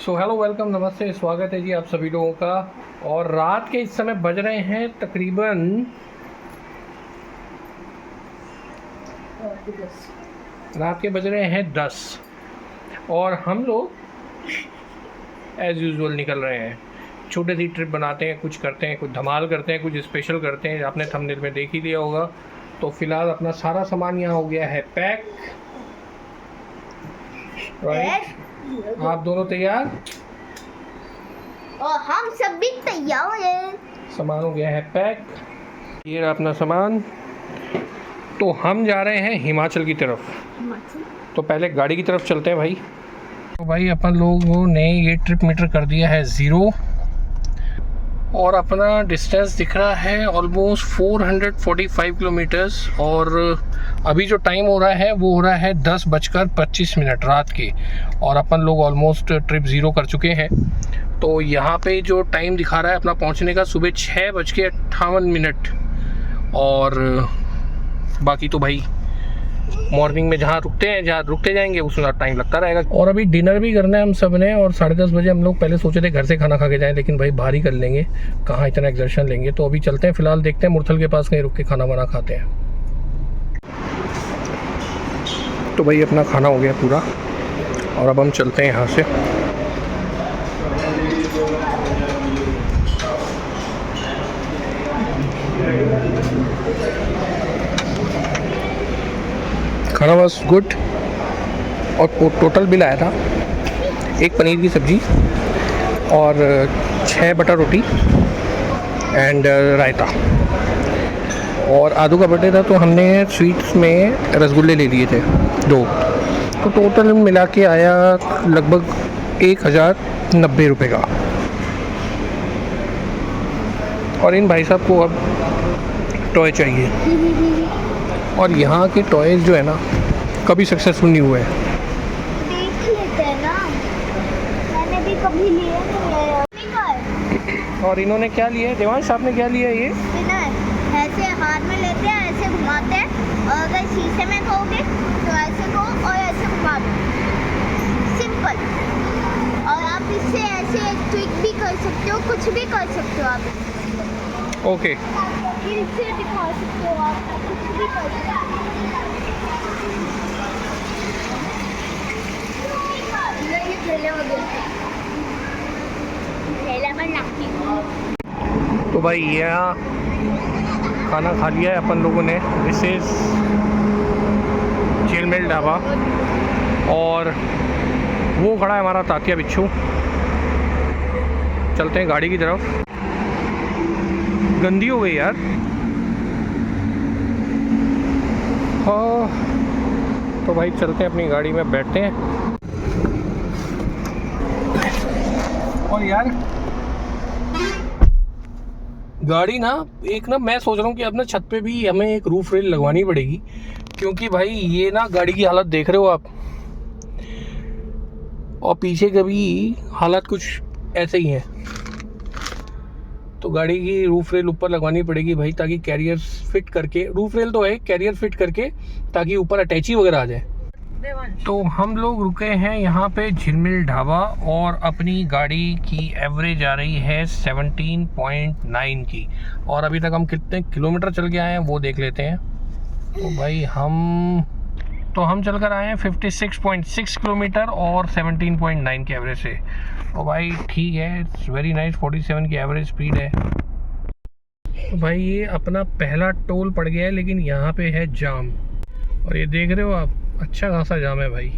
So hello welcome नमस्ते स्वागत है जी आप सभी लोगों का। और रात के इस समय बज रहे हैं तकरीबन रात के बज रहे हैं 10 और हम लोग एज़ यूजुअल निकल रहे हैं। छोटी सी ट्रिप बनाते हैं, कुछ करते हैं, कुछ धमाल करते हैं, कुछ स्पेशल करते हैं। आपने थंबनेल में देख ही लिया होगा। तो फिलहाल अपना सारा सामान यहाँ हो गया है पैक। राइट, आप दोनों तैयार और हम सब भी तैयार हैं। सामान हो गया है पैक। ये रहा अपना सामान। तो हम जा रहे हैं हिमाचल की तरफ। तो पहले गाड़ी की तरफ चलते हैं भाई। तो भाई अपन लोगों ने ये ट्रिप मीटर कर दिया है 0 और अपना डिस्टेंस दिख रहा है ऑलमोस्ट 445 किलोमीटर्स। और अभी जो टाइम हो रहा है वो हो रहा है 10:25 रात के। और अपन लोग ऑलमोस्ट ट्रिप 0 कर चुके हैं। तो यहाँ पे जो टाइम दिखा रहा है अपना पहुँचने का सुबह 6:58। और बाकी तो भाई मॉर्निंग में जहाँ रुकते जाएंगे उसमें टाइम लगता रहेगा। और अभी डिनर भी करना है हम सब ने। और 10:30 बजे हम लोग पहले सोचे थे घर से खाना खा के जाएं, लेकिन भाई भारी कर लेंगे, कहाँ इतना एक्सर्शन लेंगे। तो अभी चलते हैं, फिलहाल देखते हैं मुरथल के पास कहीं रुक के खाना वाना खाते हैं। तो भाई अपना खाना हो गया पूरा और अब हम चलते हैं यहाँ से। खाना वाज गुड और टोटल बिल आया था 1 पनीर की सब्ज़ी और 6 बटर रोटी एंड रायता और आलू का बर्थडे था। तो हमने स्वीट्स में रसगुल्ले ले लिए थे 2। तो टोटल मिला के आया लगभग 1090 रुपये का। और इन भाई साहब को अब टॉय चाहिए। और यहाँ के टॉयज़ जो है ना कभी सक्सेसफुल नहीं हुए हैं। देख लेते हैं ना, मैंने भी कभी लिया नहीं है। और इन्होंने क्या लिया है, देवांश साहब ने क्या लिया है ये? ऐसे हाथ में लेते हैं, ऐसे घुमाते हैं और अगर शीशे में खोगे तो ऐसे को और ऐसे घुमा दो, सिंपल। और आप इससे ऐसे ट्विक भी कर सकते हो, कुछ भी कर सकते हो आप। ओके, इससे दिखा सकते हो आप, कुछ भी कर सकते हो। ये खेले वगैरह खेला में लगती। तो भाई यहाँ खाना खा लिया है अपन लोगों ने। दिस इज झिलमिल ढाबा और वो खड़ा है हमारा तातिया बिच्छू। चलते हैं गाड़ी की तरफ। गंदी हो गई यार। हाँ, तो भाई चलते हैं अपनी गाड़ी में, बैठते हैं। और यार गाड़ी ना मैं सोच रहा हूँ कि अब ना छत पे भी हमें एक रूफ रेल लगवानी पड़ेगी, क्योंकि भाई ये ना गाड़ी की हालत देख रहे हो आप, और पीछे का भी हालत कुछ ऐसे ही है। तो गाड़ी की रूफ रेल ऊपर लगवानी पड़ेगी भाई, ताकि कैरियर फिट करके, रूफ रेल तो है, कैरियर फिट करके ताकि ऊपर अटैची वगैरह आ जाए। तो हम लोग रुके हैं यहाँ पे झिलमिल ढाबा और अपनी गाड़ी की एवरेज आ रही है 17.9 की। और अभी तक हम कितने किलोमीटर चल के आए हैं वो देख लेते हैं। तो भाई हम चल कर आए हैं 56.6 किलोमीटर और 17.9 की एवरेज से। तो भाई ठीक है, इट्स वेरी नाइस। 47 की एवरेज स्पीड है। तो भाई ये अपना पहला टोल पड़ गया है, लेकिन यहाँ पे है जाम। और ये देख रहे हो आप, अच्छा खासा जाम है भाई।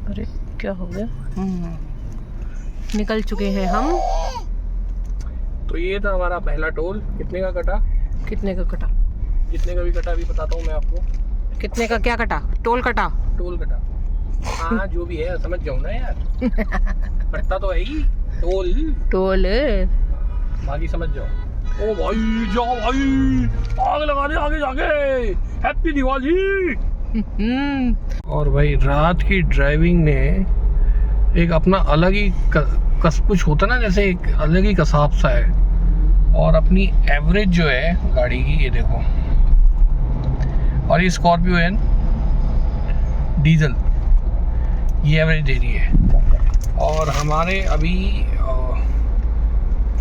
अरे क्या हो गया? निकल चुके हैं हम। तो ये था हमारा पहला टोल। कितने का कटा? कितने का कटा? जितने का भी कटा अभी बताता हूँ मैं आपको। कितने का क्या कटा? टोल कटा? टोल कटा, हाँ जो भी है समझ जाओ ना यार। कटता तो है ही टोल, बाकी समझ जाओ। ओ भाई जाओ भाई, आग लगा दे आगे जाके। हैप्पी दिवाली। और भाई रात की ड्राइविंग ने एक अपना अलग ही कुछ होता ना, जैसे एक अलग ही कसाब सा है। और अपनी एवरेज जो है गाड़ी की, ये देखो और ये स्कॉर्पियो है डीजल, ये एवरेज दे रही है। और हमारे अभी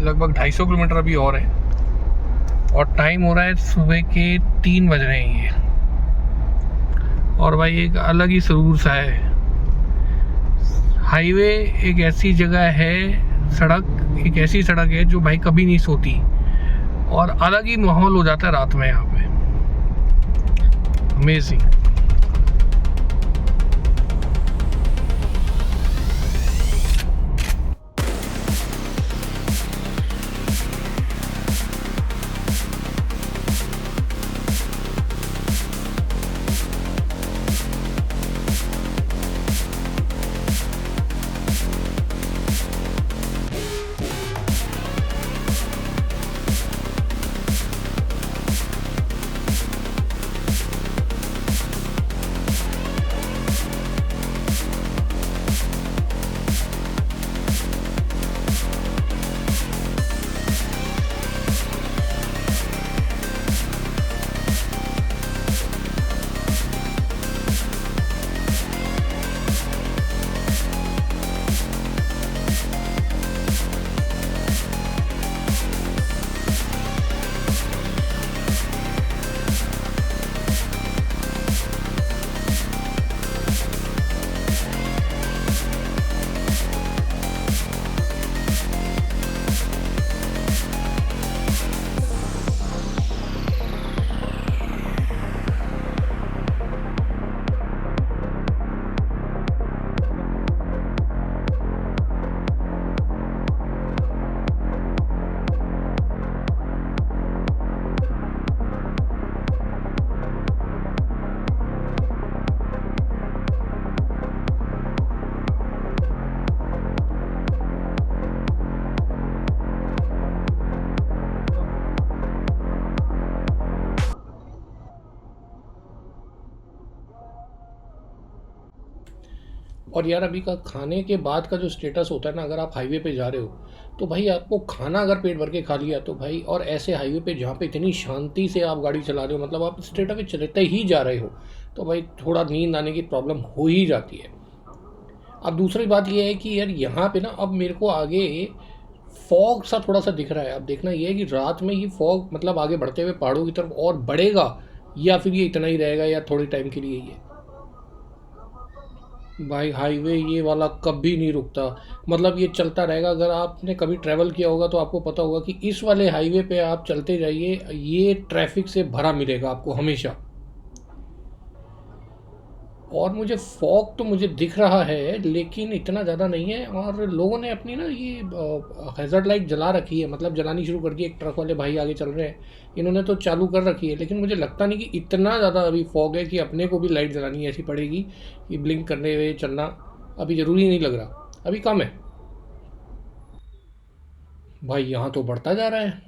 लगभग 250 किलोमीटर अभी और है, और टाइम हो रहा है सुबह के 3 बज रहे हैं ये। और भाई एक अलग ही सुरूर सा है। हाईवे एक ऐसी जगह है, सड़क एक ऐसी सड़क है जो भाई कभी नहीं सोती, और अलग ही माहौल हो जाता है रात में यहाँ पे। अमेजिंग। और यार अभी का खाने के बाद का जो स्टेटस होता है ना, अगर आप हाईवे पे जा रहे हो तो भाई आपको खाना अगर पेट भर के खा लिया तो भाई, और ऐसे हाईवे पे जहाँ पे इतनी शांति से आप गाड़ी चला रहे हो, मतलब आप स्ट्रेट अवे चलते ही जा रहे हो, तो भाई थोड़ा नींद आने की प्रॉब्लम हो ही जाती है। अब दूसरी बात ये है कि यार यहाँ पे ना अब मेरे को आगे फॉग सा थोड़ा सा दिख रहा है। अब देखना ये है कि रात में ये फॉग मतलब आगे बढ़ते हुए पहाड़ों की तरफ और बढ़ेगा, या फिर ये इतना ही रहेगा, या थोड़े टाइम के लिए ही है। भाई हाईवे ये वाला कभी नहीं रुकता, मतलब ये चलता रहेगा। अगर आपने कभी ट्रैवल किया होगा तो आपको पता होगा कि इस वाले हाईवे पे आप चलते जाइए, ये ट्रैफिक से भरा मिलेगा आपको हमेशा। और मुझे फॉग तो मुझे दिख रहा है लेकिन इतना ज़्यादा नहीं है। और लोगों ने अपनी ना ये हैज़र्ड लाइट जला रखी है, मतलब जलानी शुरू कर दी। एक ट्रक वाले भाई आगे चल रहे हैं, इन्होंने तो चालू कर रखी है, लेकिन मुझे लगता नहीं कि इतना ज़्यादा अभी फॉग है कि अपने को भी लाइट जलानी ऐसी पड़ेगी कि ब्लिंक करने हुए चलना अभी ज़रूरी नहीं लग रहा, अभी कम है। भाई यहाँ तो बढ़ता जा रहा है,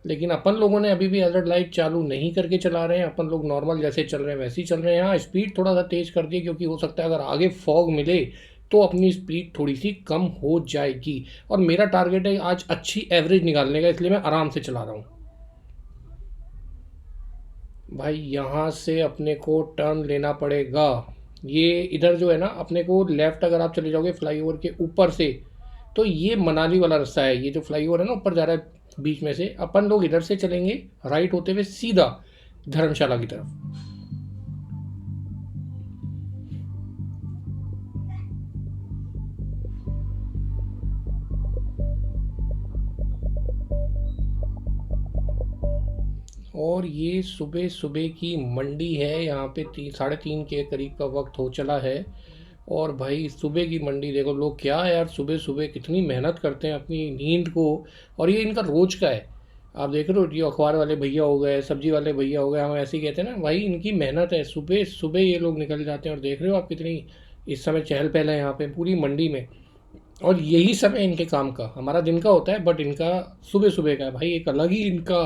लेकिन अपन लोगों ने अभी भी हैज़र्ड लाइट चालू नहीं करके चला रहे हैं। अपन लोग नॉर्मल जैसे चल रहे हैं वैसे ही चल रहे हैं। हाँ, स्पीड थोड़ा सा तेज़ कर दी, क्योंकि हो सकता है अगर आगे फॉग मिले तो अपनी स्पीड थोड़ी सी कम हो जाएगी। और मेरा टारगेट है आज अच्छी एवरेज निकालने का, इसलिए मैं आराम से चला रहा हूँ। भाई यहाँ से अपने को टर्न लेना पड़ेगा। ये इधर जो है ना, अपने को लेफ़्ट अगर आप चले जाओगे फ्लाईओवर के ऊपर से, तो ये मनाली वाला रास्ता है। ये जो फ्लाईओवर है ना ऊपर जा रहा है बीच में से, अपन लोग इधर से चलेंगे राइट होते हुए सीधा धर्मशाला की तरफ। और ये सुबह सुबह की मंडी है, यहाँ पे 3:30 के करीब का वक्त हो चला है। और भाई सुबह की मंडी देखो, लोग क्या है यार सुबह सुबह कितनी मेहनत करते हैं अपनी नींद को, और ये इनका रोज़ का है। आप देख रहे हो, ये अखबार वाले भैया हो गए, सब्जी वाले भैया हो गए, हम ऐसे ही कहते हैं ना, भाई इनकी मेहनत है। सुबह सुबह ये लोग निकल जाते हैं, और देख रहे हो आप कितनी इस समय चहल पहल है यहाँ पे पूरी मंडी में। और यही समय इनके काम का, हमारा दिन का होता है बट इनका सुबह सुबह का है। भाई एक अलग ही इनका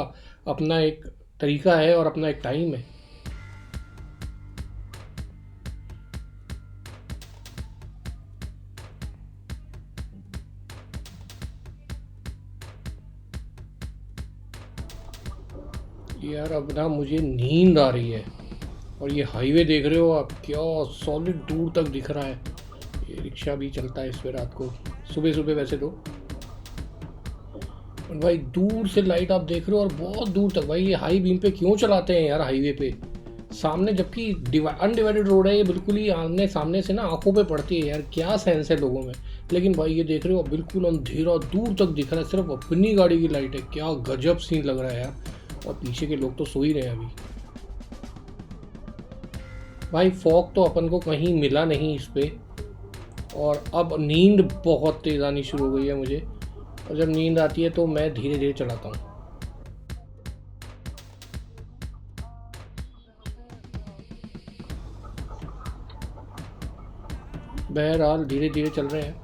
अपना एक तरीका है और अपना एक टाइम है। यार अब ना मुझे नींद आ रही है, और ये हाईवे देख रहे हो आप, क्या सॉलिड दूर तक दिख रहा है। ये रिक्शा भी चलता है इस पे रात को, सुबह सुबह वैसे तो। और भाई दूर से लाइट आप देख रहे हो और बहुत दूर तक। भाई ये हाई बीम पे क्यों चलाते हैं यार हाईवे पे सामने, जबकि अनडिवाइडेड रोड है ये, बिल्कुल ही आमने सामने से ना आंखों पे पड़ती है यार। क्या सेंस है लोगों में। लेकिन भाई ये देख रहे हो बिल्कुल अंधेरा दूर तक दिख रहा है, सिर्फ अपनी गाड़ी की लाइट है। क्या गजब सीन लग रहा है यार। और पीछे के लोग तो सो ही रहे हैं अभी। भाई फॉग तो अपन को कहीं मिला नहीं इस पे, और अब नींद बहुत तेज आनी शुरू हो गई है मुझे। और जब नींद आती है तो मैं धीरे धीरे चलाता हूँ। बहरहाल धीरे धीरे चल रहे हैं।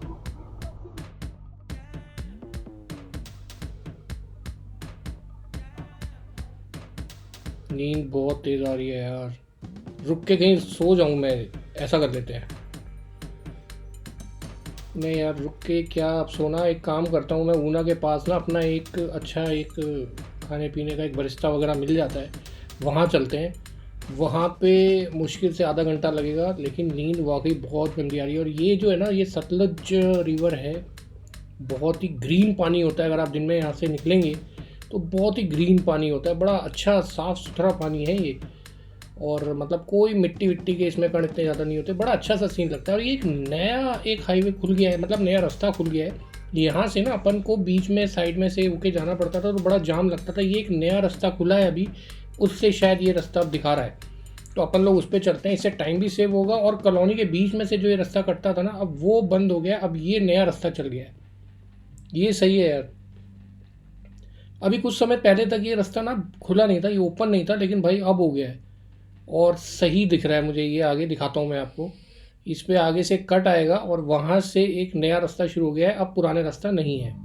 नींद बहुत तेज आ रही है यार, रुक के कहीं सो जाऊं मैं, ऐसा कर लेते हैं। नहीं यार रुक के क्या अब सोना, एक काम करता हूँ मैं, ऊना के पास ना अपना एक अच्छा एक खाने पीने का एक बरिस्ता वगैरह मिल जाता है, वहाँ चलते हैं। वहाँ पे मुश्किल से आधा घंटा लगेगा, लेकिन नींद वाकई बहुत गंदी आ रही है। और ये जो है ना, ये सतलुज रिवर है, बहुत ही ग्रीन पानी होता है। अगर आप दिन में यहाँ से निकलेंगे तो बहुत ही ग्रीन पानी होता है, बड़ा अच्छा साफ़ सुथरा पानी है ये। और मतलब कोई मिट्टी विट्टी के इसमें कण इतने ज़्यादा नहीं होते, बड़ा अच्छा सा सीन लगता है। और ये एक नया एक हाईवे खुल गया है, मतलब नया रास्ता खुल गया है। यहाँ से ना अपन को बीच में साइड में से होके जाना पड़ता था तो बड़ा जाम लगता था। ये एक नया रास्ता खुला है अभी, उससे शायद ये रास्ता अब दिखा रहा है, तो अपन लोग उस पर चलते हैं। इससे टाइम भी सेव होगा। और कॉलोनी के बीच में से जो ये रास्ता कटता था ना, अब वो बंद हो गया, अब ये नया रास्ता चल गया है। ये सही है यार। अभी कुछ समय पहले तक ये रास्ता ना खुला नहीं था, ये ओपन नहीं था, लेकिन भाई अब हो गया है और सही दिख रहा है मुझे। ये आगे दिखाता हूँ मैं आपको, इस पे आगे से कट आएगा और वहाँ से एक नया रास्ता शुरू हो गया है, अब पुराना रास्ता नहीं है।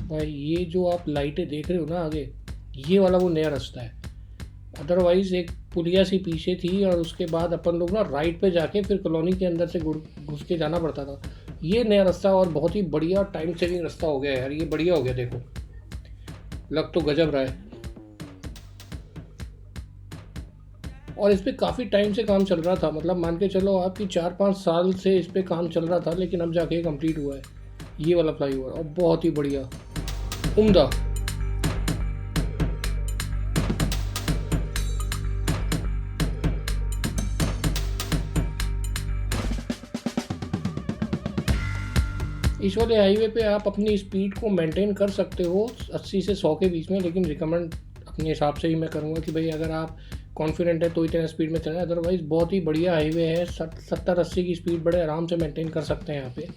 भाई ये जो आप लाइटें देख रहे हो ना आगे, ये वाला वो नया रास्ता है। अदरवाइज़ एक पुलिया सी पीछे थी और उसके बाद अपन लोग ना राइट पे जाके फिर कॉलोनी के अंदर से घुस के जाना पड़ता था। ये नया रास्ता और बहुत ही बढ़िया टाइम सेविंग रास्ता हो गया यार, ये बढ़िया हो गया। देखो लग तो गजब रहा है। और इस पर काफ़ी टाइम से काम चल रहा था, मतलब मान के चलो आपकी 4-5 साल से इस पर काम चल रहा था, लेकिन अब जाके कंप्लीट हुआ है ये वाला फ्लाईओवर, और बहुत ही बढ़िया उम्दा। इस वाले हाईवे पे आप अपनी स्पीड को मेंटेन कर सकते हो 80 से 100 के बीच में, लेकिन रिकमेंड अपने हिसाब से ही मैं करूँगा कि भाई अगर आप कॉन्फिडेंट है तो इतने स्पीड में चलें। अदरवाइज़ बहुत ही बढ़िया हाईवे है, 70-80 की स्पीड बड़े आराम से मेंटेन कर सकते हैं यहाँ पे,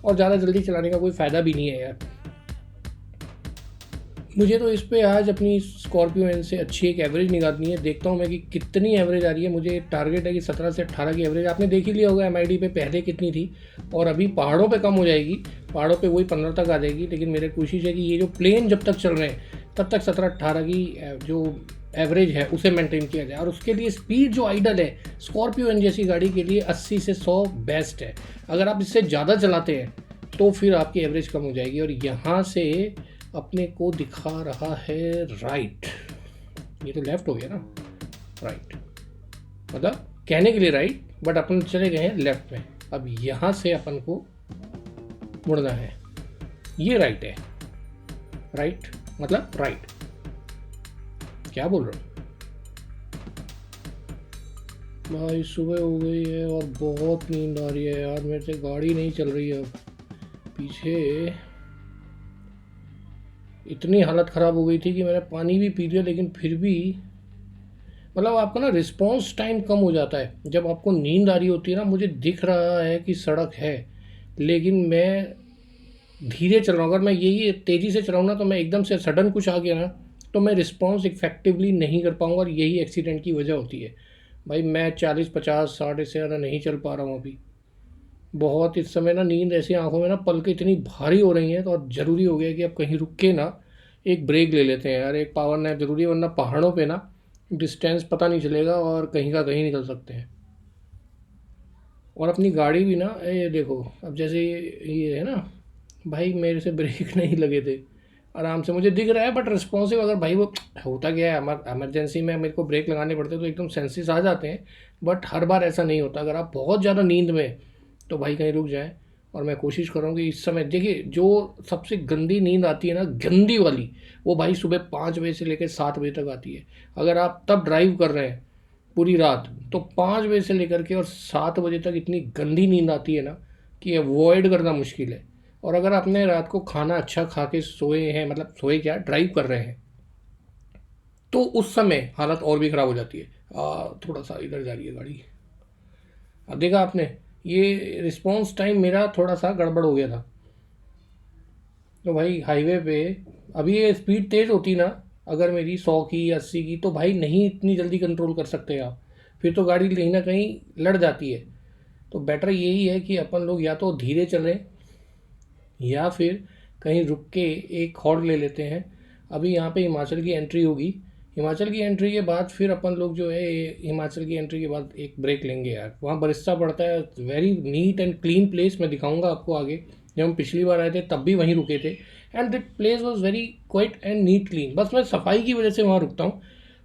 और ज़्यादा जल्दी चलाने का कोई फ़ायदा भी नहीं है यार। मुझे तो इस पे आज अपनी स्कॉर्पियो एन से अच्छी एक एवरेज निकालनी है। देखता हूँ मैं कि कितनी एवरेज आ रही है। मुझे टारगेट है कि 17 से 18 की एवरेज। आपने देख ही लिया होगा MID पे पहले कितनी थी, और अभी पहाड़ों पे कम हो जाएगी, पहाड़ों पे वही 15 तक आ जाएगी। लेकिन मेरी कोशिश है कि ये जो प्लेन जब तक चल रहे हैं तब तक 17-18 की जो एवरेज है उसे मेंटेन किया जाए। और उसके लिए स्पीड जो आइडल है स्कॉर्पियो एन जैसी गाड़ी के लिए 80 से 100 बेस्ट है। अगर आप इससे ज़्यादा चलाते हैं तो फिर आपकी एवरेज कम हो जाएगी। और यहाँ से अपने को दिखा रहा है राइट, ये तो लेफ़्ट हो गया ना, राइट मतलब कहने के लिए राइट, बट अपन चले गए हैं लेफ़्ट में। अब यहाँ से अपन को मुड़ना है, ये राइट है, राइट मतलब राइट, क्या बोल रहा हूँ भाई। सुबह हो गई है और बहुत नींद आ रही है यार, मेरे से गाड़ी नहीं चल रही है। अब पीछे इतनी हालत ख़राब हो गई थी कि मैंने पानी भी पी लिया, लेकिन फिर भी मतलब आपका ना रिस्पॉन्स टाइम कम हो जाता है जब आपको नींद आ रही होती है ना। मुझे दिख रहा है कि सड़क है, लेकिन मैं धीरे चल रहा हूँ। अगर मैं यही तेज़ी से चलाऊँ ना तो मैं एकदम से सडन कुछ आ गया ना तो मैं रिस्पॉन्स इफेक्टिवली नहीं कर पाऊँगा, और यही एक्सीडेंट की वजह होती है। भाई मैं 40-50 60 से ज़्यादा नहीं चल पा रहा हूँ अभी। बहुत इस समय ना नींद ऐसी आंखों में ना पलकें इतनी भारी हो रही हैं, तो अब ज़रूरी हो गया कि अब कहीं रुक के ना एक ब्रेक ले लेते हैं यार, एक पावर नैप ज़रूरी है, वरना पहाड़ों पे ना डिस्टेंस पता नहीं चलेगा और कहीं का कहीं निकल सकते हैं। और अपनी गाड़ी भी ना, ये देखो अब जैसे ये है ना भाई, मेरे से ब्रेक नहीं लगे थे, आराम से मुझे दिख रहा है बट रिस्पॉन्सिव। अगर भाई वो होता क्या है, एमरजेंसी में मेरे को ब्रेक लगाने पड़ते तो एकदम सेंसेस आ जाते हैं, बट हर बार ऐसा नहीं होता। अगर आप बहुत ज़्यादा नींद में तो भाई कहीं रुक जाएं। और मैं कोशिश करूँ कि इस समय देखिए, जो सबसे गंदी नींद आती है ना, गंदी वाली, वो भाई सुबह 5 बजे से लेकर 7 बजे तक आती है। अगर आप तब ड्राइव कर रहे हैं पूरी रात, तो 5 बजे से लेकर के और 7 बजे तक इतनी गंदी नींद आती है ना कि अवॉइड करना मुश्किल है। और अगर आपने रात को खाना अच्छा खा के सोए हैं, मतलब सोए क्या, ड्राइव कर रहे हैं, तो उस समय हालत और भी ख़राब हो जाती है। थोड़ा सा इधर जा रही है गाड़ी। अब देखा आपने, ये रिस्पॉन्स टाइम मेरा थोड़ा सा गड़बड़ हो गया था। तो भाई हाईवे पे अभी ये स्पीड तेज़ होती ना, अगर मेरी 100 की 80 की, तो भाई नहीं इतनी जल्दी कंट्रोल कर सकते आप, फिर तो गाड़ी कहीं ना कहीं लड़ जाती है। तो बेटर यही है कि अपन लोग या तो धीरे चलें या फिर कहीं रुक के एक हॉल्ट ले लेते हैं। अभी यहाँ पे हिमाचल की एंट्री होगी, हिमाचल की एंट्री के बाद फिर अपन लोग जो है, हिमाचल की एंट्री के बाद एक ब्रेक लेंगे यार। वहाँ बरिस्ता पड़ता है, very neat and clean place, मैं दिखाऊंगा आपको आगे। जब हम पिछली बार आए थे तब भी वहीं रुके थे, and that place was very quiet and neat clean. बस मैं सफाई की वजह से वहाँ रुकता हूँ,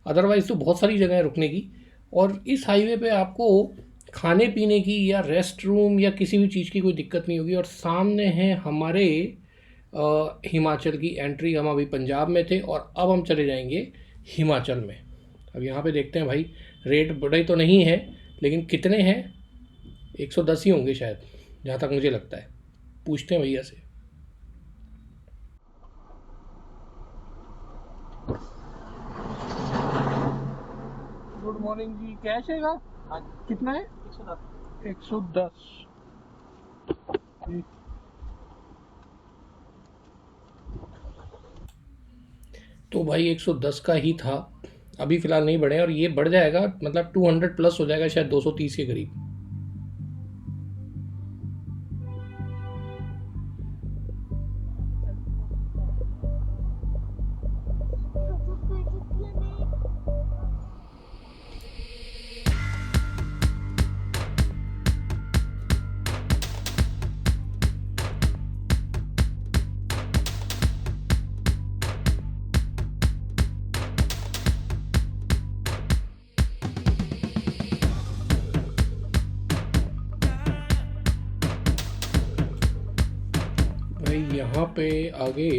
अदरवाइज़ तो बहुत सारी जगह है रुकने की। और इस हाईवे पे आपको खाने पीने की या रेस्ट रूम या किसी भी चीज़ की कोई दिक्कत नहीं होगी। और सामने है हमारे हिमाचल की एंट्री। हम अभी पंजाब में थे और अब हम चले जाएंगे हिमाचल में। अब यहाँ पे देखते हैं भाई, रेट बड़े तो नहीं है, लेकिन कितने हैं, 110 ही होंगे शायद, जहाँ तक मुझे लगता है। पूछते हैं भैया से। गुड मॉर्निंग जी, कैश है का? कितना है? 110। तो भाई 110 का ही था, अभी फ़िलहाल नहीं बढ़े, और ये बढ़ जाएगा, मतलब 200 प्लस हो जाएगा शायद, 230 के करीब। भाई यहाँ पे आगे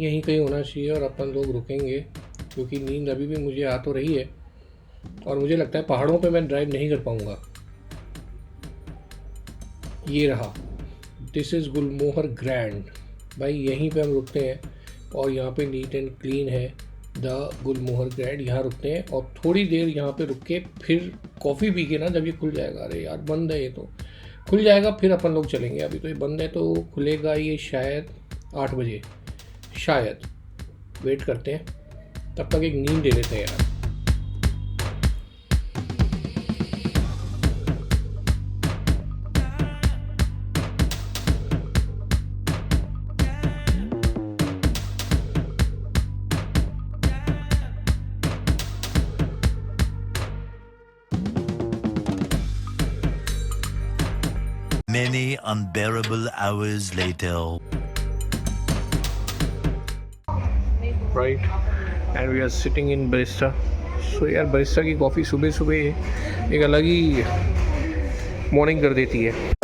यहीं कहीं होना चाहिए और अपन लोग रुकेंगे, क्योंकि नींद अभी भी मुझे आ तो रही है और मुझे लगता है पहाड़ों पे मैं ड्राइव नहीं कर पाऊँगा। ये रहा, दिस इज़ गुलमोहर ग्रैंड। भाई यहीं पे हम रुकते हैं और यहाँ पे नीट एंड क्लीन है द गुलमोहर ग्रैंड। यहाँ रुकते हैं और थोड़ी देर यहाँ पे रुक के फिर कॉफ़ी पी के ना, जब ये खुल जाएगा, अरे यार बंद है ये तो, खुल जाएगा फिर अपन लोग चलेंगे। अभी तो ये बंद है, तो खुलेगा ये शायद 8 बजे शायद। वेट करते हैं, तब तक एक नींद ले लेते हैं यार। Many unbearable hours later. Right, and we are sitting in barista. So यार barista की कॉफ़ी सुबह सुबह एक अलग ही मॉर्निंग कर देती है।